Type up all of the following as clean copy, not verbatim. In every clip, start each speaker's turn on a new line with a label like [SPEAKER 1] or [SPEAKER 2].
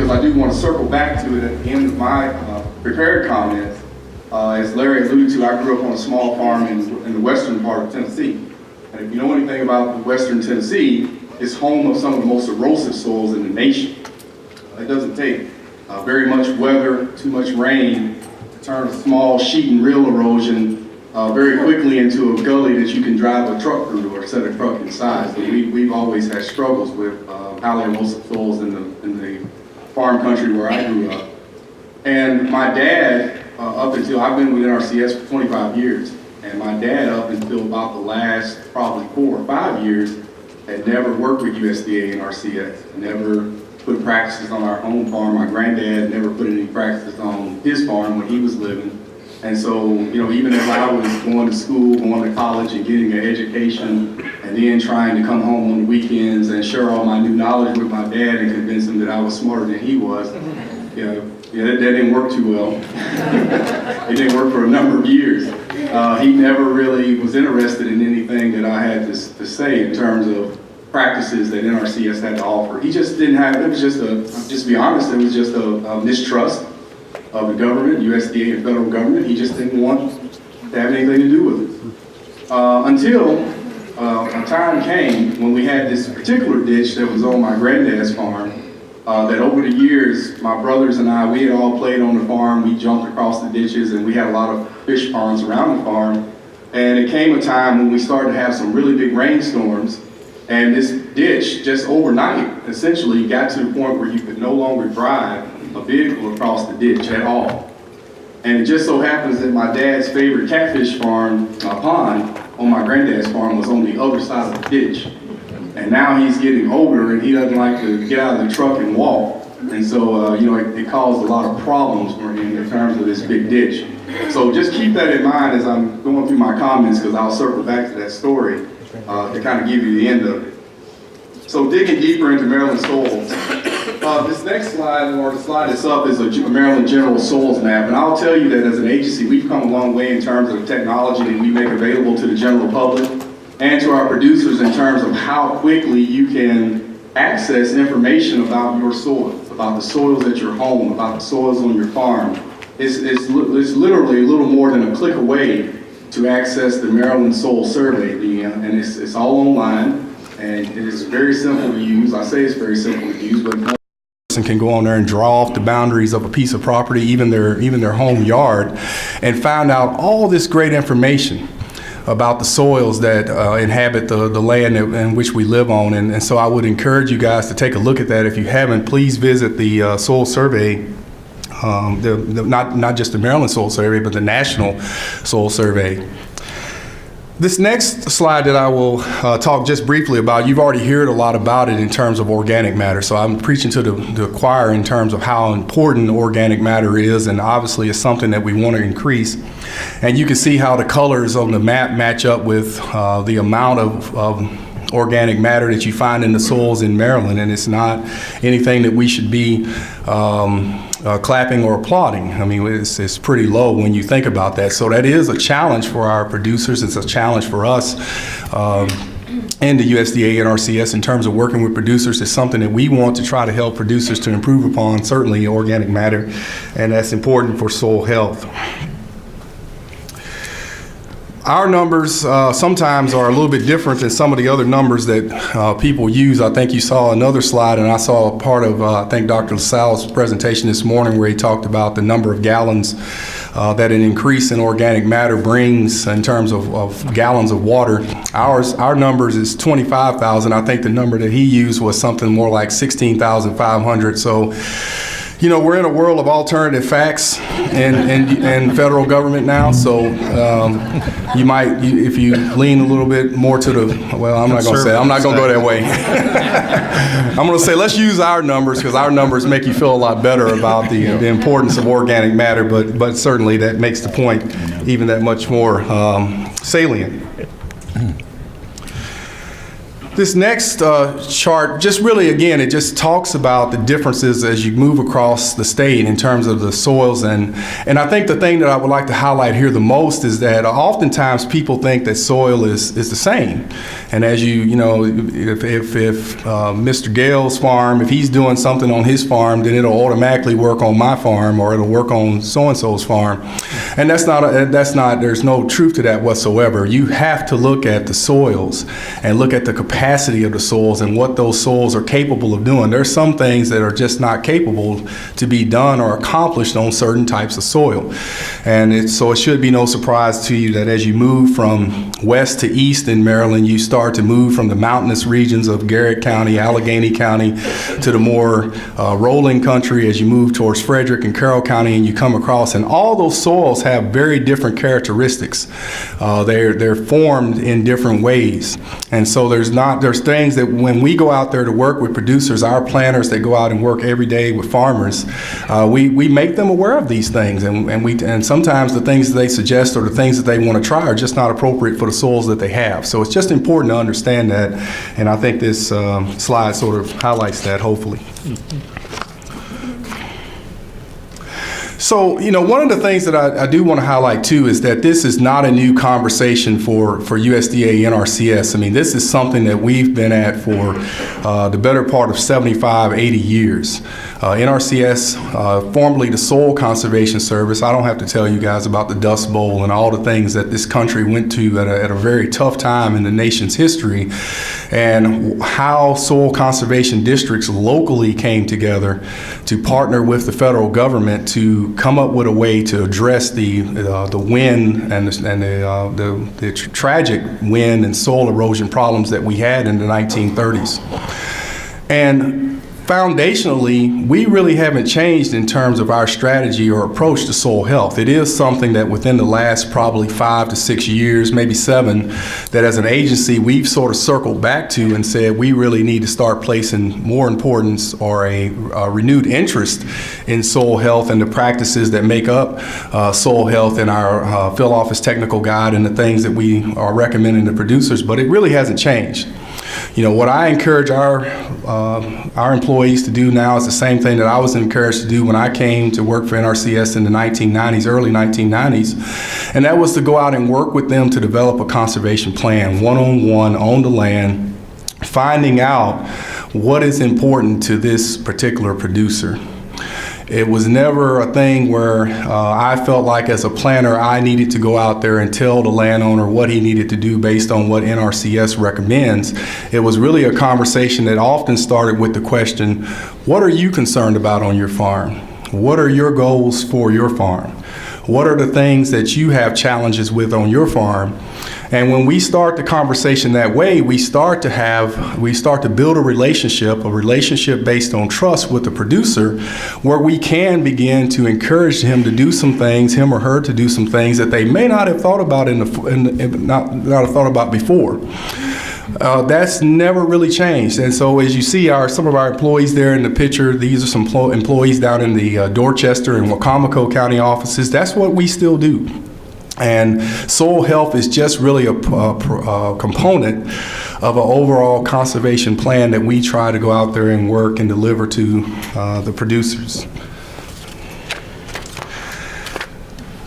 [SPEAKER 1] because I do want to circle back to it at the end of my prepared comments. As Larry alluded to, I grew up on a small farm in the western part of Tennessee. And if you know anything about western Tennessee, it's home of some of the most erosive soils in the nation. It doesn't take very much weather, too much rain, to turn a small sheet and rill erosion very quickly into a gully that you can drive a truck through or set a truck inside. So we've always had struggles with highly erosive soils in the farm country where I grew up. And my dad, up until, I've been with NRCS for 25 years, and my dad up until about the last probably 4 or 5 years had never worked with USDA and NRCS, never put practices on our home farm. My granddad never put any practices on his farm when he was living. And so, you know, even as I was going to school, going to college and getting an education, and then trying to come home on the weekends and share all my new knowledge with my dad and convince him that I was smarter than he was, that didn't work too well. It didn't work for a number of years. He never really was interested in anything that I had to say in terms of practices that NRCS had to offer. He just didn't have, it was just just to be honest, it was just a mistrust of the government, USDA and federal government. He just didn't want to have anything to do with it. Until a time came when we had this particular ditch that was on my granddad's farm, that over the years, my brothers and I, we had all played on the farm, we jumped across the ditches, and we had a lot of fish ponds around the farm. And it came a time when we started to have some really big rainstorms, and this ditch, just overnight, essentially got to the point where you could no longer drive a vehicle across the ditch at all. And it just so happens that my dad's favorite catfish farm, pond, on my granddad's farm was on the other side of the ditch. And now he's getting older and he doesn't like to get out of the truck and walk. And so, it caused a lot of problems for him in terms of this big ditch. So just keep that in mind as I'm going through my comments, because I'll circle back to that story to kind of give you the end of it. So digging deeper into Maryland soils. This next slide, or the slide that's up, is a Maryland General Soils Map. And I'll tell you that as an agency, we've come a long way in terms of the technology that we make available to the general public and to our producers in terms of how quickly you can access information about your soils, about the soils at your home, about the soils on your farm. It's literally a little more than a click away to access the Maryland Soil Survey, and it's all online, and it is very simple to use. I say it's very simple to use, but can go on there and draw off the boundaries of a piece of property, even their home yard, and find out all this great information about the soils that inhabit the land in which we live on. And so I would encourage you guys to take a look at that. If you haven't, please visit the Soil Survey, not just the Maryland Soil Survey, but the National Soil Survey. This next slide that I will talk just briefly about, you've already heard a lot about it in terms of organic matter. So I'm preaching to the choir in terms of how important organic matter is, and obviously it's something that we want to increase. And you can see how the colors on the map match up with the amount of organic matter that you find in the soils in Maryland, and it's not anything that we should be clapping or applauding. I mean, it's pretty low when you think about that. So that is a challenge for our producers. It's a challenge for us and the USDA and NRCS in terms of working with producers. It's something that we want to try to help producers to improve upon, certainly organic matter, and that's important for soil health. Our numbers sometimes are a little bit different than some of the other numbers that people use. I think you saw another slide, and I saw a part of, I think, Dr. LaSalle's presentation this morning where he talked about the number of gallons that an increase in organic matter brings in terms of gallons of water. Our numbers is 25,000. I think the number that he used was something more like 16,500. So, you know, we're in a world of alternative facts in federal government now, so you might, if you lean a little bit more to the, well, I'm not going to say, I'm not going to go that way. I'm going to say, let's use our numbers, because our numbers make you feel a lot better about the importance of organic matter, but certainly that makes the point even that much more salient. This next chart, just really, again, it just talks about the differences as you move across the state in terms of the soils. And I think the thing that I would like to highlight here the most is that oftentimes people think that soil is the same. And as you know, if Mr. Gale's farm, if he's doing something on his farm, then it'll automatically work on my farm, or it'll work on so-and-so's farm. And there's no truth to that whatsoever. You have to look at the soils and look at the capacity of the soils and what those soils are capable of doing. There's some things that are just not capable to be done or accomplished on certain types of soil. And so it should be no surprise to you that as you move from west to east in Maryland, you start to move from the mountainous regions of Garrett County, Allegheny County, to the more rolling country as you move towards Frederick and Carroll County, and you come across, and all those soils have very different characteristics. They're formed in different ways. And so there's things that when we go out there to work with producers, our planners that go out and work every day with farmers, we make them aware of these things, and sometimes the things that they suggest or the things that they want to try are just not appropriate for the soils that they have. So it's just important to understand that, and I think this slide sort of highlights that, hopefully. So, one of the things that I do want to highlight too is that this is not a new conversation for USDA NRCS. I mean, this is something that we've been at for the better part of 75, 80 years. NRCS, formerly the Soil Conservation Service, I don't have to tell you guys about the Dust Bowl and all the things that this country went to at a very tough time in the nation's history, and how soil conservation districts locally came together to partner with the federal government to come up with a way to address the wind and the tragic wind and soil erosion problems that we had in the 1930s. And foundationally, we really haven't changed in terms of our strategy or approach to soil health. It is something that within the last probably 5 to 6 years, maybe 7, that as an agency we've sort of circled back to and said we really need to start placing more importance or a renewed interest in soil health and the practices that make up soil health in our field office technical guide and the things that we are recommending to producers, but it really hasn't changed. What I encourage our employees to do now is the same thing that I was encouraged to do when I came to work for NRCS in the 1990s, early 1990s, and that was to go out and work with them to develop a conservation plan, one-on-one on the land, finding out what is important to this particular producer. It was never a thing where I felt like as a planner I needed to go out there and tell the landowner what he needed to do based on what NRCS recommends. It was really a conversation that often started with the question, what are you concerned about on your farm? What are your goals for your farm? What are the things that you have challenges with on your farm? And when we start the conversation that way, we start to build a relationship based on trust with the producer, where we can begin to encourage him to do some things, him or her to do some things that they may not have thought about not have thought about before. That's never really changed. And so as you see some of our employees there in the picture, these are some employees down in the Dorchester and Wacomico County offices. That's what we still do. And soil health is just really a component of an overall conservation plan that we try to go out there and work and deliver to the producers.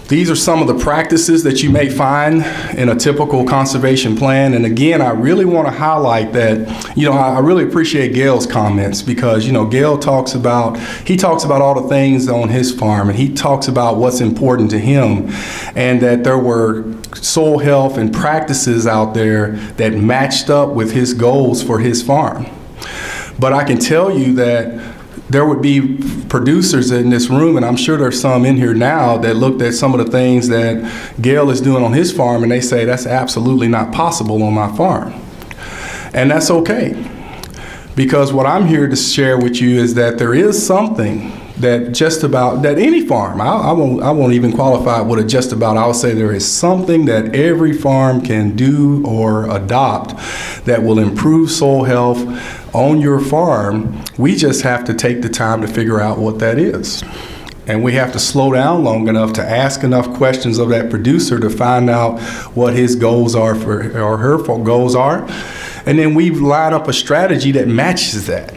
[SPEAKER 1] These are some of the practices that you may find in a typical conservation plan. And again, I really want to highlight that, I really appreciate Gail's comments because, Gail talks about all the things on his farm, and he talks about what's important to him, and that there were soil health and practices out there that matched up with his goals for his farm. But I can tell you that there would be producers in this room, and I'm sure there's some in here now, that looked at some of the things that Gail is doing on his farm and they say that's absolutely not possible on my farm. And that's okay, because what I'm here to share with you is that there is something that any farm, I won't even qualify it with a just about, I'll say there is something that every farm can do or adopt that will improve soil health on your farm. We just have to take the time to figure out what that is. And we have to slow down long enough to ask enough questions of that producer to find out what his goals are or her goals are.
[SPEAKER 2] And then we line up a strategy that matches that.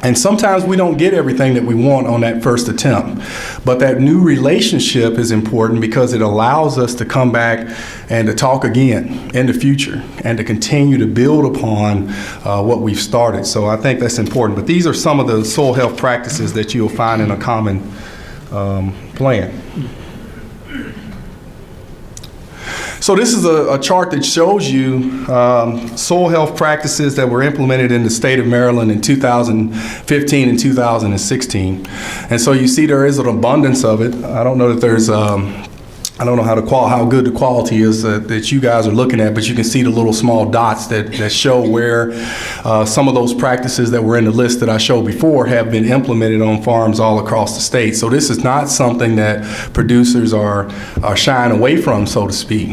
[SPEAKER 2] And sometimes we don't get everything that we want on that first attempt. But that new relationship is important because it allows us to come back and to talk again in the future and to continue to build upon what we've started. So I think that's important. But these are some of the soil health practices that you'll find in a common plan. So this is a chart that shows you soil health practices that were implemented in the state of Maryland in 2015 and 2016. And so you see there is an abundance of it. I don't know that there's I don't know how good the quality is that you guys are looking at, but you can see the little small dots that show where some of those practices that were in the list that I showed before have been implemented on farms all across the state. So this is not something that producers are shying away from, so to speak.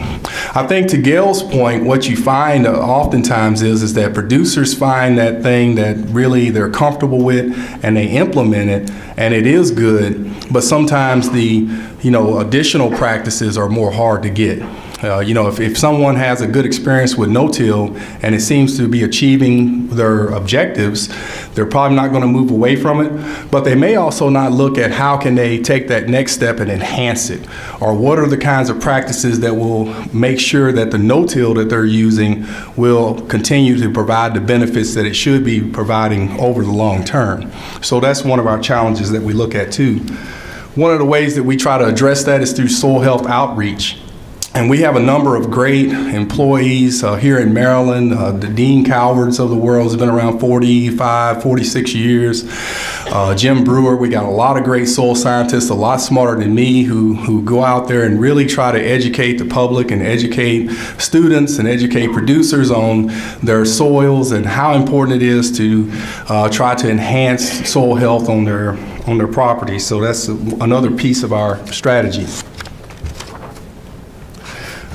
[SPEAKER 2] I think to Gail's point, what you find oftentimes is that producers find that thing that really they're comfortable with and they implement it, and it is good, but sometimes the additional practices are more hard to get. If someone has a good experience with no-till and it seems to be achieving their objectives, they're probably not going to move away from it, but they may also not look at how can they take that next step and enhance it, or what are the kinds of practices that will make sure that the no-till that they're using will continue to provide the benefits that it should be providing over the long term. So that's one of our challenges that we look at too. One of the ways that we try to address that is through soil health outreach. And we have a number of great employees here in Maryland. The Dean Cowards of the world has been around 45, 46 years. Jim Brewer, we got a lot of great soil scientists, a lot smarter than me, who go out there and really try to educate the public and educate students and educate producers on their soils and how important it is to try to enhance soil health on their property. So that's another piece of our strategy.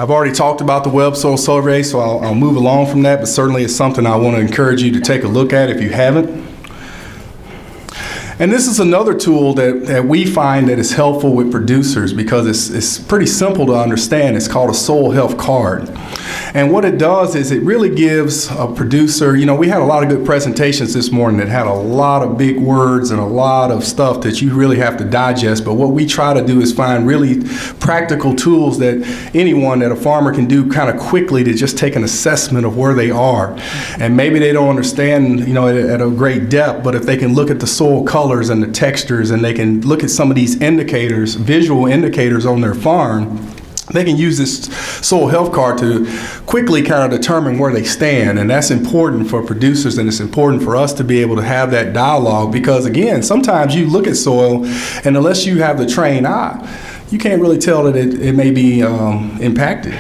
[SPEAKER 2] I've already talked about the web soil survey, so I'll move along from that, but certainly it's something I want to encourage you to take a look at if you haven't. And this is another tool that we find that is helpful with producers because it's pretty simple to understand. It's called a soil health card. And what it does is it really gives a producer, we had a lot of good presentations this morning that had a lot of big words and a lot of stuff that you really have to digest. But what we try to do is find really practical tools that a farmer can do kind of quickly to just take an assessment of where they are. And maybe they don't understand, at a great depth, but if they can look at the soil colors and the textures and they can look at some of these indicators, visual indicators on their farm, they can use this soil health card to quickly kind of determine where they stand. And that's important for producers, and it's important for us to be able to have that dialogue because, again, sometimes you look at soil and unless you have the trained eye, you can't really tell that it may be impacted.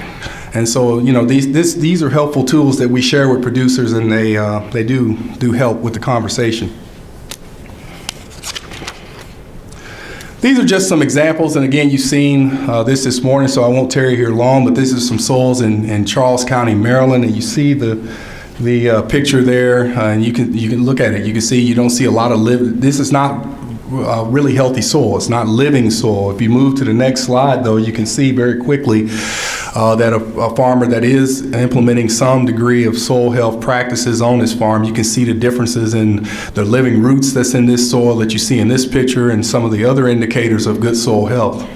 [SPEAKER 2] And so, these are helpful tools that we share with producers, and they do help with the conversation. These are just some examples, and again, you've seen this morning, so I won't tarry here long, but this is some soils in Charles County, Maryland, and you see the picture there, and you can look at it. You can see you don't see a lot of this is not really healthy soil. It's not living soil. If you move to the next slide, though, you can see very quickly that a farmer that is implementing some degree of soil health practices on his farm, you can see the differences in the living roots that's in this soil that you see in this picture and some of the other indicators of good soil health.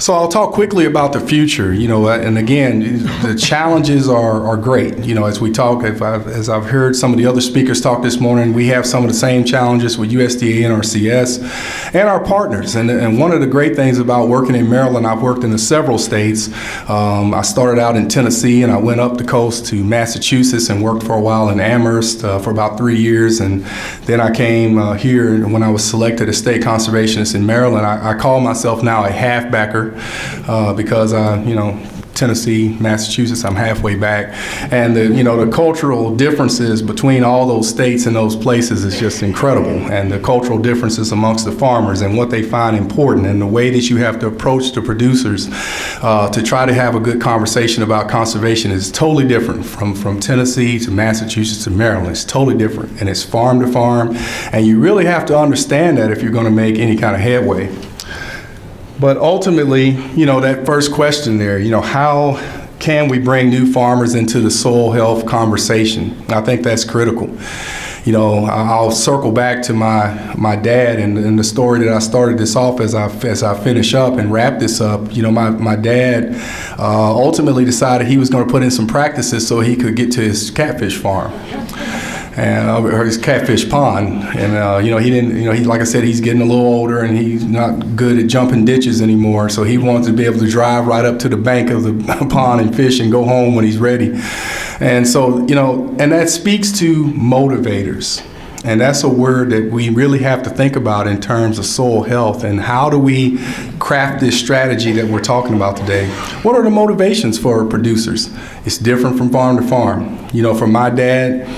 [SPEAKER 2] So I'll talk quickly about the future, and again, the challenges are great. As we talk, as I've heard some of the other speakers talk this morning, we have some of the same challenges with USDA, NRCS, and our partners. And one of the great things about working in Maryland, I've worked in several states. I started out in Tennessee, and I went up the coast to Massachusetts and worked for a while in Amherst for about 3 years. And then I came here, and when I was selected as state conservationist in Maryland, I call myself now a halfbacker. Because Tennessee, Massachusetts, I'm halfway back, and the cultural differences between all those states and those places is just incredible, and the cultural differences amongst the farmers and what they find important, and the way that you have to approach the producers to try to have a good conversation about conservation is totally different from Tennessee to Massachusetts to Maryland. It's totally different, and it's farm to farm, and you really have to understand that if you're going to make any kind of headway. But ultimately, that first question there, how can we bring new farmers into the soil health conversation? I think that's critical. You know, I'll circle back to my dad and the story that I started this off as I finish up and wrap this up. You know, my dad ultimately decided he was going to put in some practices so he could get to his catfish farm. Or his catfish pond, and you know, he didn't. You know, he, like I said, he's getting a little older, and he's not good at jumping ditches anymore. So he wants to be able to drive right up to the bank of the pond and fish, and go home when he's ready. And so, you know, and that speaks to motivators, and that's a word that we really have to think about in terms of soil health. And how do we craft this strategy that we're talking about today? What are the motivations for producers? It's different from farm to farm. You know, for my dad,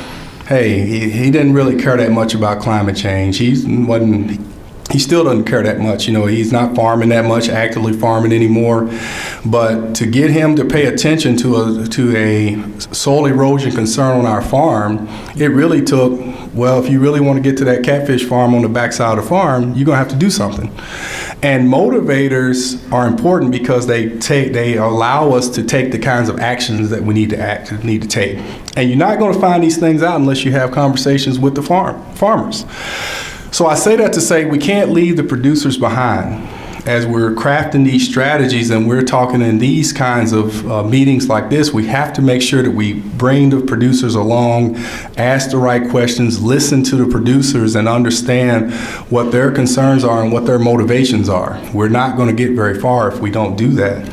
[SPEAKER 2] hey, he didn't really care that much about climate change. He still doesn't care that much. You know, he's not farming that much, actively farming anymore. But to get him to pay attention to a soil erosion concern on our farm, it really took, well, if you really want to get to that catfish farm on the backside of the farm, you're going to have to do something. And motivators are important because they allow us to take the kinds of actions that we need to take. And you're not going to find these things out unless you have conversations with the farmers. So I say that to say we can't leave the producers behind as we're crafting these strategies, and we're talking in these kinds of meetings like this. We have to make sure that we bring the producers along, ask the right questions, listen to the producers, and understand what their concerns are and what their motivations are. We're not going to get very far if we don't do that.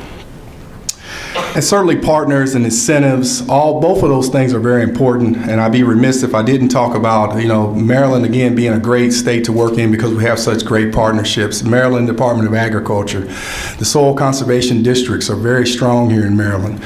[SPEAKER 2] And certainly partners and incentives, both of those things are very important. And I'd be remiss if I didn't talk about, you know, Maryland, again, being a great state to work in because we have such great partnerships. Maryland Department of Agriculture, the soil conservation districts are very strong here in Maryland.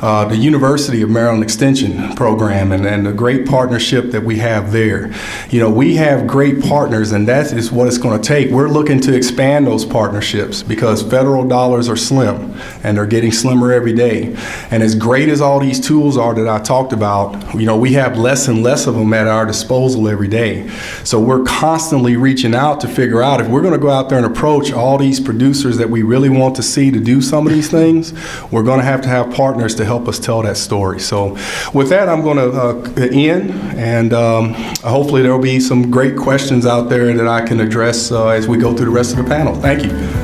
[SPEAKER 2] The University of Maryland Extension Program and the great partnership that we have there. You know, we have great partners, and that is what it's going to take. We're looking to expand those partnerships because federal dollars are slim, and they're getting slimmer every day. And as great as all these tools are that I talked about, you know, we have less and less of them at our disposal every day. So we're constantly reaching out to figure out if we're going to go out there and approach all these producers that we really want to see to do some of these things, we're going to have partners to help us tell that story. So with that, I'm going to end, and hopefully there will be some great questions out there that I can address as we go through the rest of the panel. Thank you.